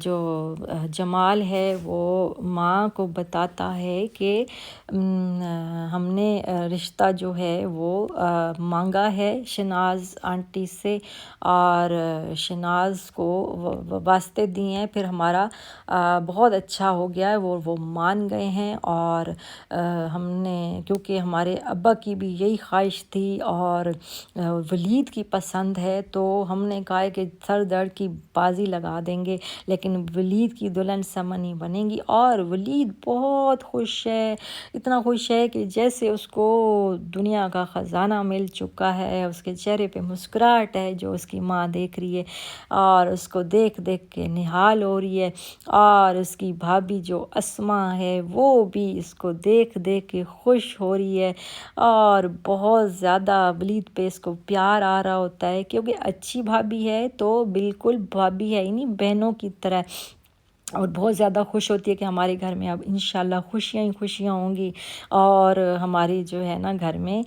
جو جمال ہے وہ ماں کو بتاتا ہے کہ ہم نے رشتہ جو ہے وہ مانگا ہے شناز آنٹی سے، اور شناز کو واسطے دیے ہیں، پھر ہمارا بہت اچھا ہو گیا ہے، وہ مان گئے ہیں۔ اور ہم نے کیونکہ ہمارے ابا کی بھی یہی خواہش تھی اور ولید کی پسند ہے، تو ہم نے کہا ہے کہ سر درد کی بازی لگا دیں گے، لیکن ولید کی دلہن سمن ہی بنے گی۔ اور ولید بہت خوش ہے، اتنا خوش ہے کہ جیسے اس کو دنیا کا خزانہ مل چکا ہے، اس کے چہرے پہ مسکراہٹ ہے جو اس کی ماں دیکھ رہی ہے، اور اس کو دیکھ دیکھ کے نہال ہو رہی ہے، اور اس کی بھابھی جو اسماء ہے وہ بھی اس کو دیکھ دیکھ کے خوش ہو رہی ہے، اور بہت زیادہ ولید پہ اس کو پیار آ رہا ہوتا ہے، کیونکہ اچھی بھابھی ہے تو بالکل بھابھی ہے ہی نہیں، بہنوں کی طرح، اور بہت زیادہ خوش ہوتی ہے کہ ہمارے گھر میں اب انشاءاللہ خوشیاں ہی خوشیاں ہوں گی، اور ہماری جو ہے نا گھر میں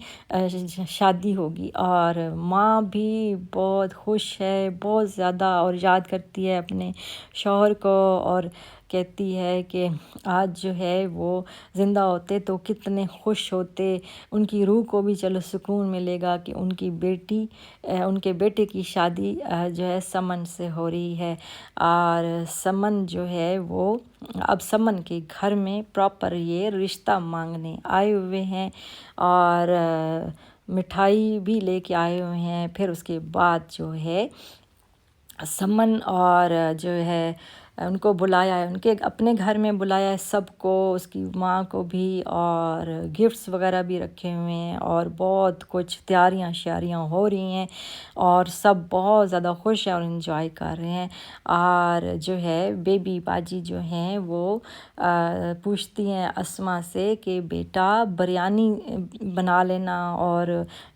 شادی ہوگی۔ اور ماں بھی بہت خوش ہے، بہت زیادہ، اور یاد کرتی ہے اپنے شوہر کو، اور کہتی ہے کہ آج جو ہے وہ زندہ ہوتے تو کتنے خوش ہوتے، ان کی روح کو بھی چلو سکون ملے گا کہ ان کی بیٹی ان کے بیٹے کی شادی جو ہے سمن سے ہو رہی ہے۔ اور سمن جو ہے وہ اب سمن کے گھر میں پراپر یہ رشتہ مانگنے آئے ہوئے ہیں، اور مٹھائی بھی لے کے آئے ہوئے ہیں۔ پھر اس کے بعد جو ہے سمن اور جو ہے ان کو بلایا ہے، ان کے اپنے گھر میں بلایا ہے سب کو، اس کی ماں کو بھی، اور گفٹس وغیرہ بھی رکھے ہوئے ہیں، اور بہت کچھ تیاریاں شیاریاں ہو رہی ہیں، اور سب بہت زیادہ خوش ہیں اور انجوائے کر رہے ہیں۔ اور جو ہے بیبی باجی جو ہیں وہ پوچھتی ہیں اسماء سے کہ بیٹا بریانی بنا لینا اور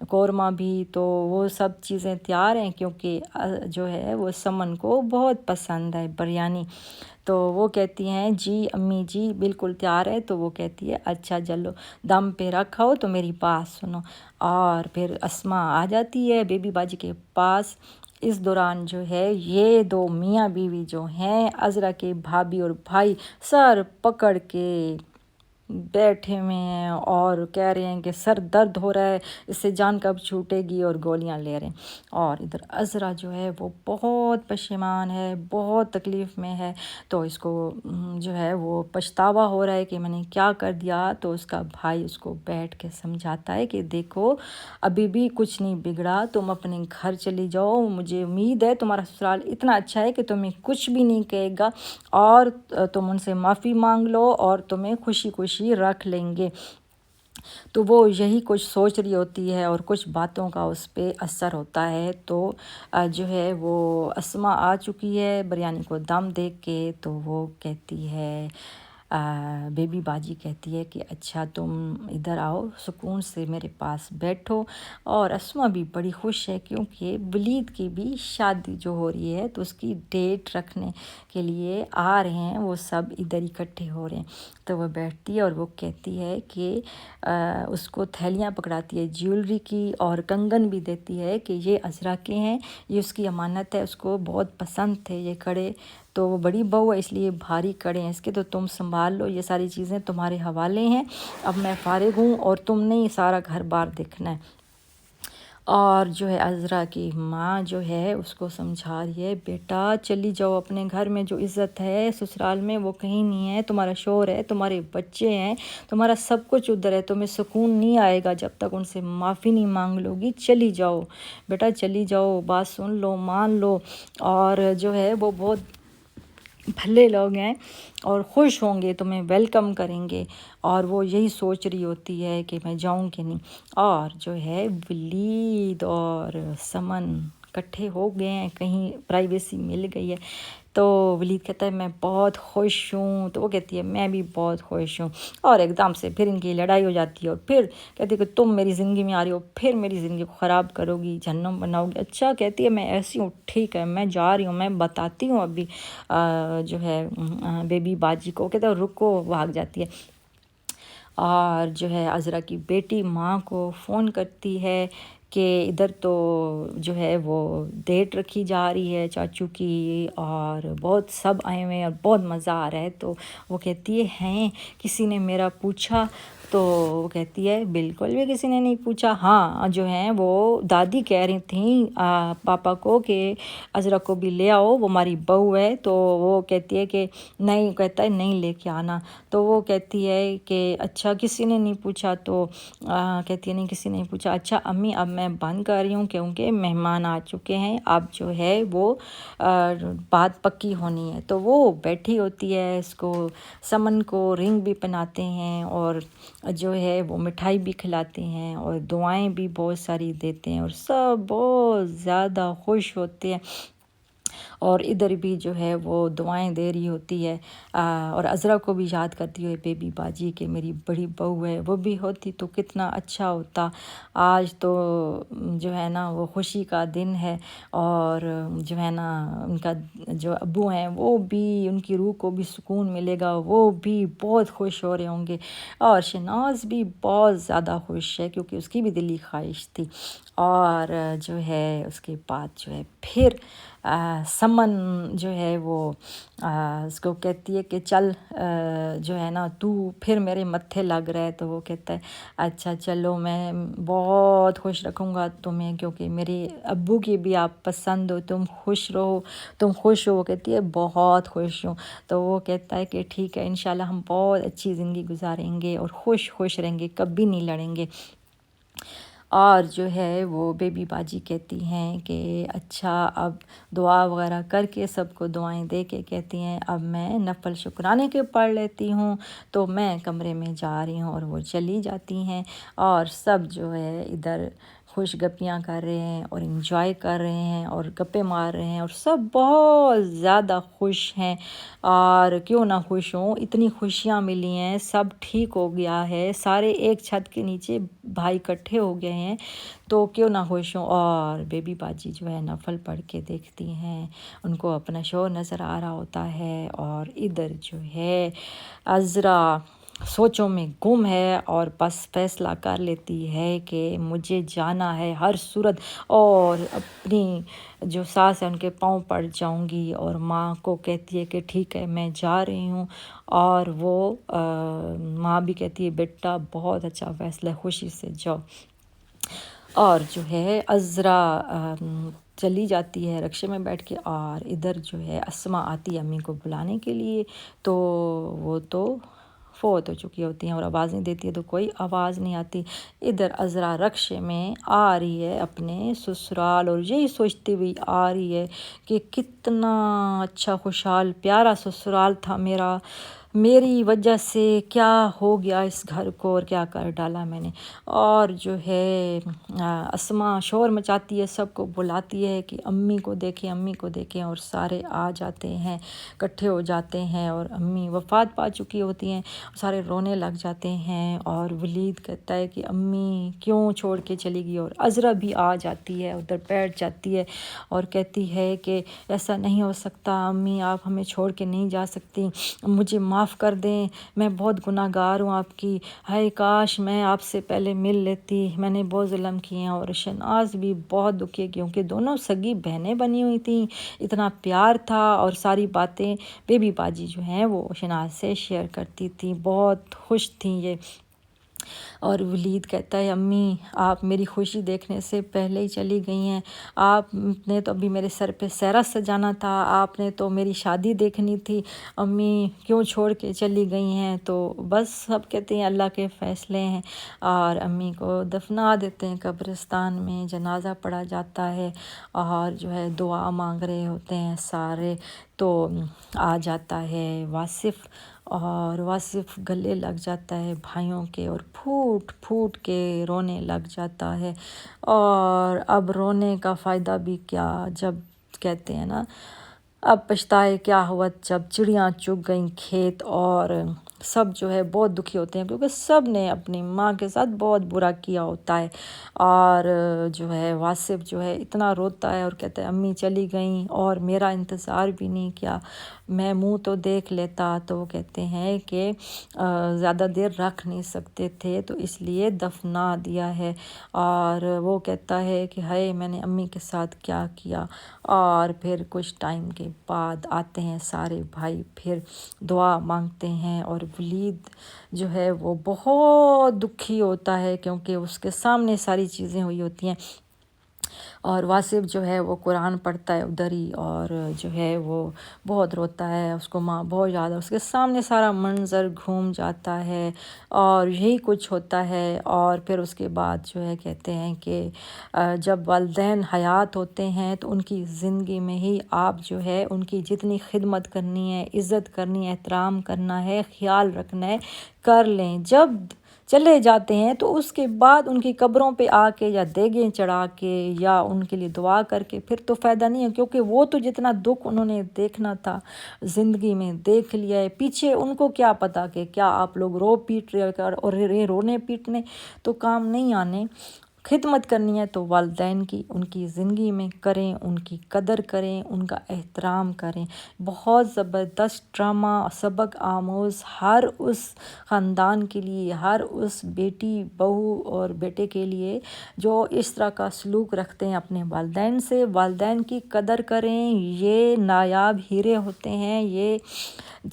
قورمہ بھی، تو وہ سب چیزیں تیار ہیں، کیونکہ جو ہے وہ سمن کو بہت پسند ہے بریانی۔ تو وہ کہتی ہیں جی امی جی بالکل تیار ہے، تو وہ کہتی ہے اچھا چلو دم پہ رکھو تو میری بات سنو، اور پھر اسماء آ جاتی ہے بیبی باجی کے پاس۔ اس دوران جو ہے یہ دو میاں بیوی جو ہیں عذرا کے بھابھی اور بھائی سر پکڑ کے بیٹھے ہوئے ہیں، اور کہہ رہے ہیں کہ سر درد ہو رہا ہے، اس سے جان کب چھوٹے گی، اور گولیاں لے رہے ہیں۔ اور ادھر عذرا جو ہے وہ بہت پشیمان ہے، بہت تکلیف میں ہے، تو اس کو جو ہے وہ پچھتاوا ہو رہا ہے کہ میں نے کیا کر دیا۔ تو اس کا بھائی اس کو بیٹھ کے سمجھاتا ہے کہ دیکھو ابھی بھی کچھ نہیں بگڑا، تم اپنے گھر چلی جاؤ، مجھے امید ہے تمہارا سسرال اتنا اچھا ہے کہ تمہیں کچھ بھی نہیں کہے گا، اور تم ان سے معافی مانگ لو اور تمہیں خوشی خوشی رکھ لیں گے۔ تو وہ یہی کچھ سوچ رہی ہوتی ہے، اور کچھ باتوں کا اس پہ اثر ہوتا ہے، تو جو ہے وہ اسماء آ چکی ہے بریانی کو دم دیکھ کے، تو وہ کہتی ہے بیبی باجی کہتی ہے کہ اچھا تم ادھر آؤ سکون سے میرے پاس بیٹھو، اور اسماء بھی بڑی خوش ہے کیونکہ ولید کی بھی شادی جو ہو رہی ہے تو اس کی ڈیٹ رکھنے کے لیے آ رہے ہیں، وہ سب ادھر اکٹھے ہو رہے ہیں۔ تو وہ بیٹھتی ہے اور وہ کہتی ہے کہ اس کو تھیلیاں پکڑاتی ہے جیولری کی، اور کنگن بھی دیتی ہے کہ یہ عذرا کے ہیں، یہ اس کی امانت ہے، اس کو بہت پسند تھے یہ کڑے، تو وہ بڑی بہو ہے اس لیے بھاری کڑے ہیں اس کے، تو تم سنبھال لو، یہ ساری چیزیں تمہارے حوالے ہیں، اب میں فارغ ہوں اور تم نے یہ سارا گھر بار دیکھنا ہے۔ اور جو ہے عذرا کی ماں جو ہے اس کو سمجھا رہی ہے بیٹا چلی جاؤ اپنے گھر میں، جو عزت ہے سسرال میں وہ کہیں نہیں ہے، تمہارا شوہر ہے، تمہارے بچے ہیں، تمہارا سب کچھ ادھر ہے، تمہیں سکون نہیں آئے گا جب تک ان سے معافی نہیں مانگ لو گی، چلی جاؤ بیٹا چلی جاؤ، بات سن لو مان لو۔ اور جو ہے وہ بہت بھلے لوگ ہیں اور خوش ہوں گے، تمہیں ویلکم کریں گے، اور وہ یہی سوچ رہی ہوتی ہے کہ میں جاؤں کہ نہیں۔ اور جو ہے ولید اور سمن اکٹھے ہو گئے ہیں، کہیں پرائیویسی مل گئی ہے، تو ولید کہتا ہے میں بہت خوش ہوں، تو وہ کہتی ہے میں بھی بہت خوش ہوں، اور ایک دم سے پھر ان کی لڑائی ہو جاتی ہے، اور پھر کہتی ہے کہ تم میری زندگی میں آ رہی ہو، پھر میری زندگی کو خراب کرو گی، جہنم بناؤ گی۔ اچھا کہتی ہے میں ایسی ہوں، ٹھیک ہے میں جا رہی ہوں، میں بتاتی ہوں ابھی جو ہے بیبی باجی کو، کہتا ہے رکو، بھاگ جاتی ہے، اور جو ہے عذرا کی بیٹی ماں کو فون کرتی ہے کہ ادھر تو جو ہے وہ ڈیٹ رکھی جا رہی ہے چاچو کی، اور بہت سب آئے ہوئے ہیں اور بہت مزہ آ رہا ہے۔ تو وہ کہتی ہے ہیں کسی نے میرا پوچھا؟ تو وہ کہتی ہے بالکل بھی کسی نے نہیں پوچھا، ہاں جو ہیں وہ دادی کہہ رہی تھیں پاپا کو کہ عذرا کو بھی لے آؤ، وہ ہماری بہو ہے۔ تو وہ کہتی ہے کہ نہیں، کہتا ہے نہیں لے کے آنا۔ تو وہ کہتی ہے کہ اچھا کسی نے نہیں پوچھا؟ تو کہتی ہے نہیں کسی نے نہیں پوچھا۔ اچھا امی اب میں بند کر رہی ہوں کیونکہ مہمان آ چکے ہیں، اب جو ہے وہ بات پکی ہونی ہے۔ تو وہ بیٹھی ہوتی ہے، اس کو سمن کو رنگ بھی پہناتے ہیں اور جو ہے وہ مٹھائی بھی کھلاتے ہیں اور دعائیں بھی بہت ساری دیتے ہیں اور سب بہت زیادہ خوش ہوتے ہیں، اور ادھر بھی جو ہے وہ دعائیں دے رہی ہوتی ہے، اور عذرا کو بھی یاد کرتی ہوئے بیبی باجی کہ میری بڑی بہو ہے، وہ بھی ہوتی تو کتنا اچھا ہوتا۔ آج تو جو ہے نا وہ خوشی کا دن ہے، اور جو ہے نا ان کا جو ابو ہیں وہ بھی، ان کی روح کو بھی سکون ملے گا، وہ بھی بہت خوش ہو رہے ہوں گے، اور شہناز بھی بہت زیادہ خوش ہے کیونکہ اس کی بھی دلی خواہش تھی۔ اور جو ہے اس کے بعد جو ہے پھر سمن جو ہے وہ اس کو کہتی ہے کہ چل جو ہے نا تو پھر میرے متھے لگ رہا ہے۔ تو وہ کہتا ہے اچھا چلو میں بہت خوش رکھوں گا تمہیں، کیونکہ میرے ابو کی بھی آپ پسند ہو، تم خوش رہو، تم خوش ہو۔ وہ کہتی ہے بہت خوش ہوں۔ تو وہ کہتا ہے کہ ٹھیک ہے انشاءاللہ ہم بہت اچھی زندگی گزاریں گے اور خوش رہیں گے، کبھی نہیں لڑیں گے۔ اور جو ہے وہ بیبی باجی کہتی ہیں کہ اچھا اب دعا وغیرہ کر کے سب کو دعائیں دے کے کہتی ہیں اب میں نفل شکرانے کے پڑھ لیتی ہوں، تو میں کمرے میں جا رہی ہوں، اور وہ چلی جاتی ہیں، اور سب جو ہے ادھر خوش گپیاں کر رہے ہیں اور انجوائے کر رہے ہیں اور گپے مار رہے ہیں، اور سب بہت زیادہ خوش ہیں۔ اور کیوں نہ خوش ہوں، اتنی خوشیاں ملی ہیں، سب ٹھیک ہو گیا ہے، سارے ایک چھت کے نیچے بھائی اکٹھے ہو گئے ہیں، تو کیوں نہ خوش ہوں۔ اور بیبی باجی جو ہے نفل پڑھ کے دیکھتی ہیں، ان کو اپنا شوہر نظر آ رہا ہوتا ہے، اور ادھر جو ہے عذرا سوچوں میں گم ہے، اور بس فیصلہ کر لیتی ہے کہ مجھے جانا ہے ہر صورت، اور اپنی جو ساس ہے ان کے پاؤں پڑ جاؤں گی، اور ماں کو کہتی ہے کہ ٹھیک ہے میں جا رہی ہوں، اور وہ ماں بھی کہتی ہے بیٹا بہت اچھا فیصلہ ہے، خوشی سے جاؤ۔ اور جو ہے عذرا چلی جاتی ہے رکشے میں بیٹھ کے، اور ادھر جو ہے اسماء آتی ہے امی کو بلانے کے لیے، تو وہ تو فوت ہو چکی ہوتی ہیں اور آوازیں دیتی ہے تو کوئی آواز نہیں آتی۔ ادھر عذرا رکشے میں آ رہی ہے اپنے سسرال، اور یہی سوچتی ہوئی آ رہی ہے کہ کتنا اچھا خوشحال پیارا سسرال تھا میرا، میری وجہ سے کیا ہو گیا اس گھر کو، اور کیا کر ڈالا میں نے۔ اور جو ہے اسماء شور مچاتی ہے، سب کو بلاتی ہے کہ امی کو دیکھیں امی کو دیکھیں، اور سارے آ جاتے ہیں، اکٹھے ہو جاتے ہیں، اور امی وفات پا چکی ہوتی ہیں، سارے رونے لگ جاتے ہیں، اور ولید کہتا ہے کہ امی کیوں چھوڑ کے چلی گئی، اور عذرا بھی آ جاتی ہے ادھر بیٹھ جاتی ہے اور کہتی ہے کہ ایسا نہیں ہو سکتا امی، آپ ہمیں چھوڑ کے نہیں جا سکتی، مجھے معاف کر دیں، میں بہت گناہ گار ہوں آپ کی، ہائے کاش میں آپ سے پہلے مل لیتی، میں نے بہت ظلم کیے ہیں۔ اور شہناز بھی بہت دکھی ہے کیونکہ دونوں سگی بہنیں بنی ہوئی تھیں، اتنا پیار تھا، اور ساری باتیں بیبی باجی جو ہیں وہ شہناز سے شیئر کرتی تھیں، بہت خوش تھیں یہ۔ اور ولید کہتا ہے امی آپ میری خوشی دیکھنے سے پہلے ہی چلی گئی ہیں، آپ نے تو ابھی میرے سر پہ سہرا سجانا تھا، آپ نے تو میری شادی دیکھنی تھی، امی کیوں چھوڑ کے چلی گئی ہیں؟ تو بس سب کہتے ہیں اللہ کے فیصلے ہیں، اور امی کو دفنا دیتے ہیں قبرستان میں، جنازہ پڑھا جاتا ہے، اور جو ہے دعا مانگ رہے ہوتے ہیں سارے، تو آ جاتا ہے واصف، اور واصف گلے لگ جاتا ہے بھائیوں کے، اور پھوٹ پھوٹ کے رونے لگ جاتا ہے۔ اور اب رونے کا فائدہ بھی کیا، جب کہتے ہیں نا اب پچھتائے کیا ہوا جب چڑیاں چگ گئیں کھیت، اور سب جو ہے بہت دکھی ہوتے ہیں، کیونکہ سب نے اپنی ماں کے ساتھ بہت برا کیا ہوتا ہے۔ اور جو ہے واصف جو ہے اتنا روتا ہے اور کہتا ہے امی چلی گئیں اور میرا انتظار بھی نہیں کیا، میں منہ تو دیکھ لیتا۔ تو وہ کہتے ہیں کہ زیادہ دیر رکھ نہیں سکتے تھے تو اس لیے دفنا دیا ہے۔ اور وہ کہتا ہے کہ ہائے میں نے امی کے ساتھ کیا کیا۔ اور پھر کچھ ٹائم کے بعد آتے ہیں سارے بھائی، پھر دعا مانگتے ہیں، اور ولید جو ہے وہ بہت دکھی ہوتا ہے کیونکہ اس کے سامنے ساری چیزیں ہوئی ہوتی ہیں۔ اور واصف جو ہے وہ قرآن پڑھتا ہے ادھر ہی، اور جو ہے وہ بہت روتا ہے، اس کو ماں بہت یاد ہے، اس کے سامنے سارا منظر گھوم جاتا ہے اور یہی کچھ ہوتا ہے۔ اور پھر اس کے بعد جو ہے کہتے ہیں کہ جب والدین حیات ہوتے ہیں تو ان کی زندگی میں ہی آپ جو ہے ان کی جتنی خدمت کرنی ہے، عزت کرنی ہے، احترام کرنا ہے، خیال رکھنا ہے، کر لیں۔ جب چلے جاتے ہیں تو اس کے بعد ان کی قبروں پہ آ کے یا دیگیں چڑھا کے یا ان کے لیے دعا کر کے پھر تو فائدہ نہیں ہے، کیونکہ وہ تو جتنا دکھ انہوں نے دیکھنا تھا زندگی میں دیکھ لیا ہے۔ پیچھے ان کو کیا پتہ کہ کیا آپ لوگ رو پیٹ رہے اور رونے پیٹنے تو کام نہیں آنے۔ خدمت کرنی ہے تو والدین کی ان کی زندگی میں کریں، ان کی قدر کریں، ان کا احترام کریں۔ بہت زبردست ڈرامہ، سبق آموز، ہر اس خاندان کے لیے، ہر اس بیٹی بہو اور بیٹے کے لیے جو اس طرح کا سلوک رکھتے ہیں اپنے والدین سے۔ والدین کی قدر کریں، یہ نایاب ہیرے ہوتے ہیں، یہ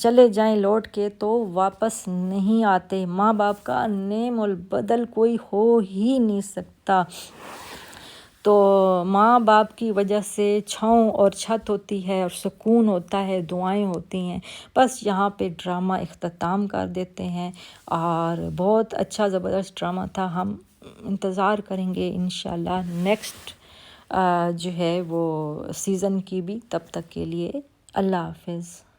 چلے جائیں لوٹ کے تو واپس نہیں آتے۔ ماں باپ کا نعم البدل کوئی ہو ہی نہیں سکتا۔ تو ماں باپ کی وجہ سے چھاؤں اور چھت ہوتی ہے اور سکون ہوتا ہے، دعائیں ہوتی ہیں۔ بس یہاں پہ ڈرامہ اختتام کر دیتے ہیں، اور بہت اچھا زبردست ڈرامہ تھا۔ ہم انتظار کریں گے انشاءاللہ نیکسٹ جو ہے وہ سیزن کی بھی۔ تب تک کے لیے اللہ حافظ۔